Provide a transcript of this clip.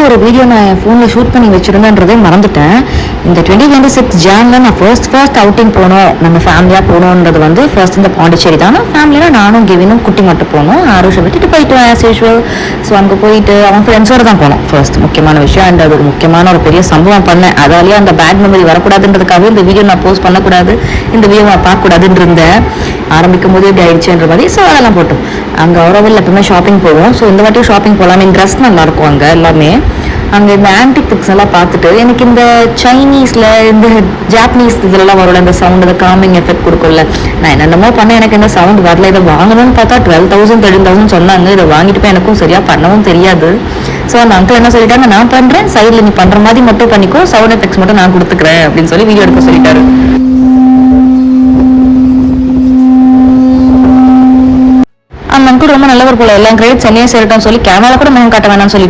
ஒரு வீடியோ நான் என் ஃபோனில் ஷூட் பண்ணி வச்சுருந்தேன்றதே மறந்துட்டேன். இந்த 2026 ஜானில் நான் ஃபர்ஸ்ட் அவுட்டிங் போனோம், நம்ம ஃபேமிலியாக போகணுன்றது வந்து ஃபர்ஸ்ட் இந்த பாண்டிச்சேரி தான். ஃபேமிலியில் நானும் கிவினும் குட்டி மட்டும் போனோம். ஆரோஷை விட்டுட்டு போயிட்டோம் ஆஸ் யூஷுவல். ஸோ அங்கே போயிட்டு அவன் ஃப்ரெண்ட்ஸோடு தான் போனோம். ஃபர்ஸ்ட் முக்கியமான விஷயம். அண்ட் அது ஒரு முக்கியமான ஒரு பெரிய சம்பவம் பண்ணேன். அதாலேயே அந்த பேட் மெமரி வரக்கூடாதுன்றதுக்காக இந்த வீடியோ நான் போஸ்ட் பண்ணக்கூடாது, இந்த வீடியோ நான் பார்க்கக்கூடாதுன்னு இருந்தேன். ஆரம்பிக்கும் போது இப்படி ஆயிடுச்சுன்ற மாதிரி. ஸோ அதெல்லாம் போட்டோம். அங்கே ஓரவில் எப்பவுமே ஷாப்பிங் போவோம். ஸோ இந்த வாட்டியும் ஷாப்பிங் போகலாம். மீன் ட்ரெஸ் நல்லாயிருக்கும் அங்கே எல்லாமே. அங்கே இந்த ஆன்டிக் பிக்ஸ் எல்லாம் பார்த்துட்டு எனக்கு இந்த சைனீஸில் இந்த ஜாப்பனீஸ் இதெல்லாம் வரல, இந்த சவுண்ட், இந்த காமிங் எஃபெக்ட் கொடுக்கல. நான் என்னென்னமோ பண்ணேன், எனக்கு இந்த சவுண்ட் வரல. இதை வாங்கணும்னு பார்த்தா 12,000 13,000 சொன்னாங்க. இதை வாங்கிட்டு போய் எனக்கும் சரியாக பண்ணவும் தெரியாது. ஸோ அந்த அங்கிள் என்ன சொல்லிட்டாங்க, நான் பண்ணுறேன், சைடில் நீ பண்ணுற மாதிரி மட்டும் பண்ணிக்கோ, சவுண்ட் எஃபெக்ட்ஸ் மட்டும் நான் கொடுத்துக்கிறேன் அப்படின்னு சொல்லி வீடியோ எடுக்க சொல்லிட்டாரு. அந்த அங்கிள் ரொம்ப நல்லவர் போல, எல்லாம் கிரெடிட் சென்னையே சேரட்டும் சொல்லி கேமரா கூட மேம் காட்ட வேணாம்னு சொல்லிட்டு